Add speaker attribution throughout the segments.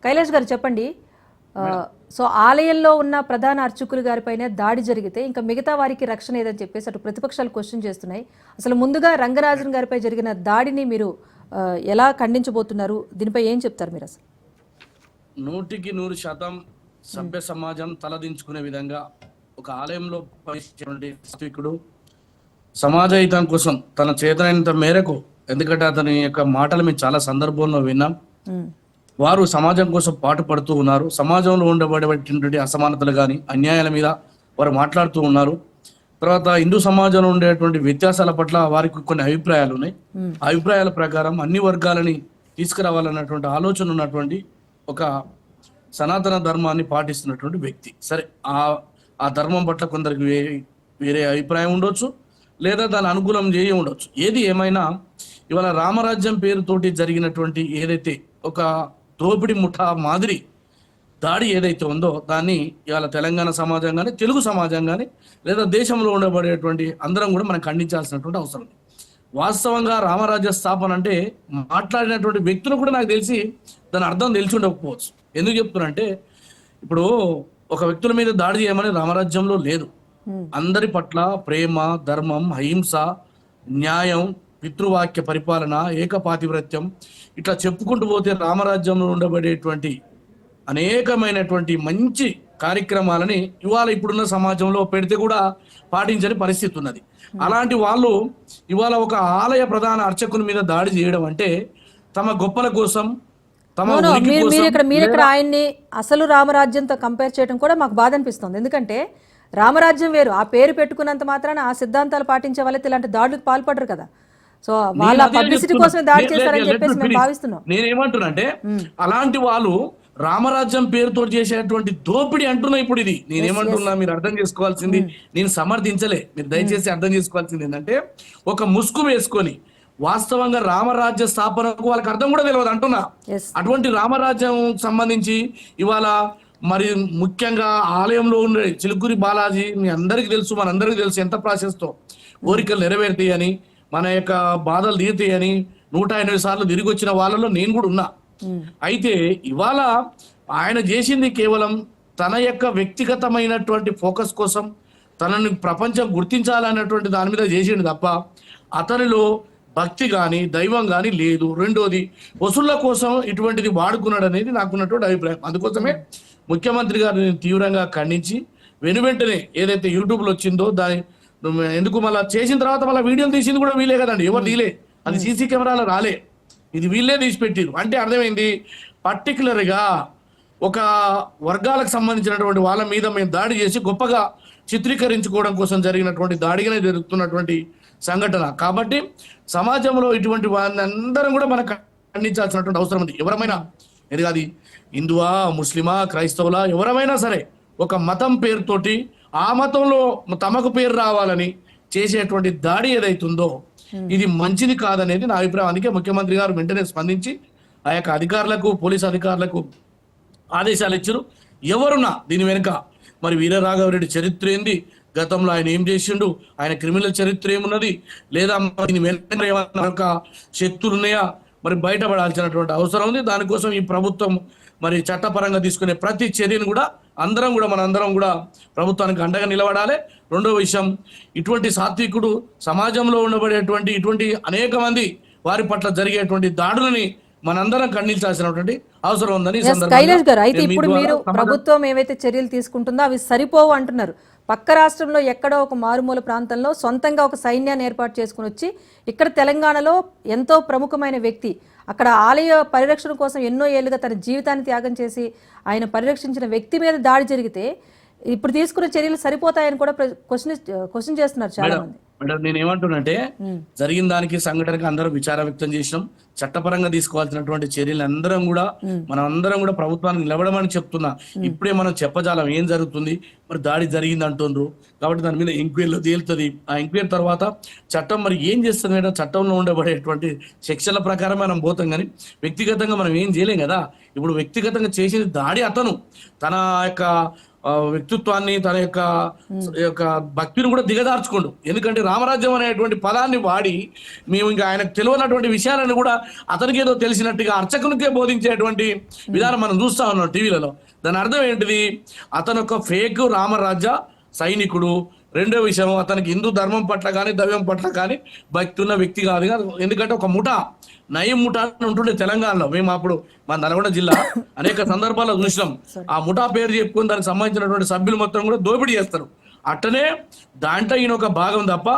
Speaker 1: కైలాష్ గారు చెప్పండి. సో ఆలయంలో ఉన్న ప్రధాన అర్చకులు గారిపైనే దాడి జరిగితే ఇంకా మిగతా వారికి రక్షణ ఏదని చెప్పేసి అటు ప్రతిపక్షాలు క్వశ్చన్ చేస్తున్నాయి. అసలు ముందుగా రంగరాజన్ గారిపై జరిగిన దాడిని మీరు ఎలా ఖండించబోతున్నారు? దీనిపై ఏం చెప్తారు మీరు? అసలు
Speaker 2: 100% సభ్య సమాజం తలదించుకునే విధంగా ఒక ఆలయంలో పనిచేసేటువంటి సాత్వికుడు సమాజ హితం కోసం తన చేతనైనంత మేరకు, ఎందుకంటే అతని యొక్క మాటలు మేము చాలా సందర్భంలో విన్నాం, వారు సమాజం కోసం పాటుపడుతూ ఉన్నారు. సమాజంలో ఉండబడేటువంటి అసమానతలు కానీ అన్యాయాల మీద వారు మాట్లాడుతూ ఉన్నారు. తర్వాత హిందూ సమాజంలో ఉండేటువంటి వ్యత్యాసాల పట్ల వారికి కొన్ని అభిప్రాయాలు ఉన్నాయి. ఆ అభిప్రాయాల ప్రకారం అన్ని వర్గాలని తీసుకురావాలన్నటువంటి ఆలోచన ఉన్నటువంటి ఒక సనాతన ధర్మాన్ని పాటిస్తున్నటువంటి వ్యక్తి. సరే, ఆ ధర్మం పట్ల కొందరికి వేరే అభిప్రాయం ఉండొచ్చు, లేదా దాని అనుకూలం చేయ ఉండొచ్చు. ఏది ఏమైనా ఇవాళ రామరాజ్యం పేరుతోటి జరిగినటువంటి ఏదైతే ఒక దోపిడి ముఠా మాదిరి దాడి ఏదైతే ఉందో దాన్ని ఇవాళ తెలంగాణ సమాజం కానీ, తెలుగు సమాజం కానీ, లేదా దేశంలో ఉండబడేటువంటి అందరం కూడా మనం ఖండించాల్సినటువంటి అవసరం ఉంది. వాస్తవంగా రామరాజ్య స్థాపన అంటే మాట్లాడినటువంటి వ్యక్తులు కూడా నాకు తెలిసి దాని అర్థం తెలిసి ఉండకపోవచ్చు. ఎందుకు చెప్తున్నానంటే, ఇప్పుడు ఒక వ్యక్తుల మీద దాడి చేయమని రామరాజ్యంలో లేదు. అందరి పట్ల ప్రేమ, ధర్మం, అహింస, న్యాయం, పితృవాక్య పరిపాలన, ఏకపాతివ్రత్యం ఇట్లా చెప్పుకుంటూ పోతే రామరాజ్యంలో ఉండబడేటువంటి అనేకమైనటువంటి మంచి కార్యక్రమాలని ఇవాళ ఇప్పుడున్న సమాజంలో పెడితే కూడా పాటించని పరిస్థితి ఉన్నది. అలాంటి వాళ్ళు ఇవాళ ఒక ఆలయ ప్రధాన అర్చకుని మీద దాడి చేయడం అంటే తమ గొప్పల కోసం,
Speaker 1: మీరు ఇక్కడ ఆయన్ని అసలు రామరాజ్యంతో కంపేర్ చేయడం కూడా మాకు బాధ అనిపిస్తుంది. ఎందుకంటే రామరాజ్యం వేరు, ఆ పేరు పెట్టుకున్నంత మాత్రాన ఆ సిద్ధాంతాలు పాటించే వాళ్ళైతే ఇలాంటి దాడులకు పాల్పడరు కదా. సో వాళ్ళ పబ్లిసిటీ కోసమే దాడి చేస్తారని చెప్పేసి మేము భావిస్తున్నాం.
Speaker 2: నేనేమంటున్నా అంటే అలాంటి వాళ్ళు రామరాజ్యం పేరుతో చేసేటువంటి దోపిడీ అంటున్నా. ఇప్పుడు ఇది నేనేమంటున్నా మీరు అర్థం చేసుకోవాల్సింది, నేను సమర్థించలే, మీరు దయచేసి అర్థం చేసుకోవాల్సింది ఏంటంటే, ఒక ముసుగు వేసుకొని వాస్తవంగా రామరాజ్య స్థాపనకు వాళ్ళకి అర్థం కూడా తెలియదు అంటున్నా. అటువంటి రామరాజ్యం సంబంధించి ఇవాళ మరి ముఖ్యంగా ఆలయంలో ఉండే చిలుకూరి బాలాజీ మీ అందరికి తెలుసు, మనందరికీ తెలుసు ఎంత ప్రాసెస్తో కోరికలు నెరవేరుతాయని, మన యొక్క బాధలు తీరుతాయని 180 సార్లు తిరిగి వచ్చిన వాళ్ళలో నేను కూడా ఉన్నా. అయితే ఇవాళ ఆయన చేసింది కేవలం తన యొక్క వ్యక్తిగతమైనటువంటి ఫోకస్ కోసం, తనని ప్రపంచం గుర్తించాలన్నటువంటి దాని మీద చేసిండు తప్ప అతనిలో భక్తి కానీ దైవం కానీ లేదు. రెండోది వసూళ్ల కోసం ఇటువంటిది వాడుకున్నాడు అనేది నాకున్నటువంటి అభిప్రాయం. అందుకోసమే ముఖ్యమంత్రి గారు నేను తీవ్రంగా ఖండించి వెనువెంటనే ఏదైతే యూట్యూబ్లో వచ్చిందో దాని ఎందుకు మళ్ళీ చేసిన తర్వాత మళ్ళీ వీడియోలు తీసింది కూడా వీలే కదండి, ఎవరు తీలే, అది సీసీ కెమెరాలో రాలే, ఇది వీళ్ళే తీసి పెట్టిరు. అంటే అర్థమైంది, పర్టికులర్గా ఒక వర్గాలకు సంబంధించినటువంటి వాళ్ళ మీద మేము దాడి చేసి గొప్పగా చిత్రీకరించుకోవడం కోసం జరిగినటువంటి దాడిగానే జరుగుతున్నటువంటి సంఘటన. కాబట్టి సమాజంలో ఇటువంటి వాళ్ళందరం కూడా మనం ఖండించాల్సినటువంటి అవసరం ఉంది. ఎవరమైనా ఇది అది హిందువా, ముస్లిమా, క్రైస్తవులా, ఎవరమైనా సరే ఒక మతం పేరుతోటి ఆ మతంలో తమకు పేరు రావాలని చేసేటువంటి దాడి ఏదైతుందో ఇది మంచిది కాదనేది నా అభిప్రాయం. అందుకే ముఖ్యమంత్రి గారు వెంటనే స్పందించి ఆ యొక్క అధికారులకు, పోలీసు అధికారులకు ఆదేశాలు ఇచ్చారు. ఎవరున్నా దీని వెనుక మరి వీరరాఘవరెడ్డి చరిత్ర ఏంది, గతంలో ఆయన ఏం చేసిండు, ఆయన క్రిమినల్ చరిత్ర ఏమున్నది, లేదా దీని వెనుక శక్తులు ఉన్నాయా, మరి బయటపడాల్సినటువంటి అవసరం ఉంది. దానికోసం ఈ ప్రభుత్వం మరి చట్టపరంగా తీసుకునే ప్రతి చర్యను కూడా మనందరం కూడా ప్రభుత్వానికి అండగా నిలబడాలి. రెండో విషయం, ఇటువంటి సాత్వికుడు సమాజంలో ఉండబడేటువంటి ఇటువంటి అనేక మంది వారి పట్ల జరిగేటువంటి దాడులని మనందరం ఖండించాల్సినటువంటి అవసరం ఉందని.
Speaker 1: కైలాష్ గారు, అయితే ఇప్పుడు మీరు ప్రభుత్వం ఏవైతే చర్యలు తీసుకుంటుందో అవి సరిపోవు అంటున్నారు. పక్క రాష్ట్రంలో ఎక్కడో ఒక మారుమూల ప్రాంతంలో సొంతంగా ఒక సైన్యాన్ని ఏర్పాటు చేసుకుని వచ్చి ఇక్కడ తెలంగాణలో ఎంతో ప్రముఖమైన వ్యక్తి అక్కడ ఆలయ పరిరక్షణ కోసం ఎన్నో ఏళ్ళుగా తన జీవితాన్ని త్యాగం చేసి ఆయన పరిరక్షించిన వ్యక్తి మీద దాడి జరిగితే ఇప్పుడు తీసుకున్న చర్యలు సరిపోతాయని కూడా క్వశ్చన్ చేస్తున్నారు చాలా మంది.
Speaker 2: మేడం, నేను ఏమంటున్నానంటే జరిగిన దానికి సంఘటనకి అందరం విచారం వ్యక్తం చేసినాం. చట్టపరంగా తీసుకోవాల్సినటువంటి చర్యలు అందరం కూడా ప్రభుత్వానికి నిలబడమని చెప్తున్నా. ఇప్పుడే మనం చెప్పజాలం ఏం జరుగుతుంది, మరి దాడి జరిగింది అంటుండ్రు కాబట్టి దాని మీద ఎంక్వైరీలో తేలుతుంది. ఆ ఎంక్వైరీ తర్వాత చట్టం మరి ఏం చేస్తుంది మేడం, చట్టంలో ఉండబడేటువంటి సెక్షన్ల ప్రకారం మనం పోతాం, కానీ వ్యక్తిగతంగా మనం ఏం చేయలేం కదా. ఇప్పుడు వ్యక్తిగతంగా చేసేది దాడి అతను తన యొక్క వ్యక్తిత్వాన్ని తన యొక్క భక్తిని కూడా దిగదార్చుకోండు. ఎందుకంటే రామరాజ్యం అనేటువంటి పదాన్ని వాడి మేము ఇంకా ఆయనకు తెలియనటువంటి విషయాలను కూడా అతనికి ఏదో తెలిసినట్టుగా అర్చకునికే బోధించేటువంటి విధానం మనం చూస్తా ఉన్నాం టీవీలలో. దాని అర్థం ఏంటిది? అతను ఒక ఫేక్ రామరాజ్య సైనికుడు. రెండో విషయం, అతనికి హిందూ ధర్మం పట్ల కానీ దైవం పట్ల కానీ భక్తి ఉన్న వ్యక్తి కాదు. ఎందుకంటే ఒక ముఠా, నయం ముఠా అని ఉంటుండే తెలంగాణలో. మేము అప్పుడు మా నల్గొండ జిల్లా అనేక సందర్భాల్లో చూసినాం. ఆ ముఠా పేరు చెప్పుకొని దానికి సంబంధించినటువంటి సభ్యులు మొత్తం కూడా దోపిడీ చేస్తారు. అట్టనే దాంట్లో ఈయన ఒక భాగం తప్ప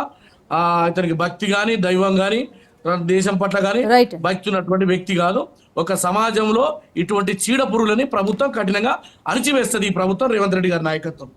Speaker 2: ఇతనికి భక్తి కానీ దైవం కానీ దేశం పట్ల కానీ భక్తి ఉన్నటువంటి వ్యక్తి కాదు. ఒక సమాజంలో ఇటువంటి చీడ పురుగులని ప్రభుత్వం కఠినంగా అణిచివేస్తుంది. ఈ ప్రభుత్వం రేవంత్ రెడ్డి గారి నాయకత్వం.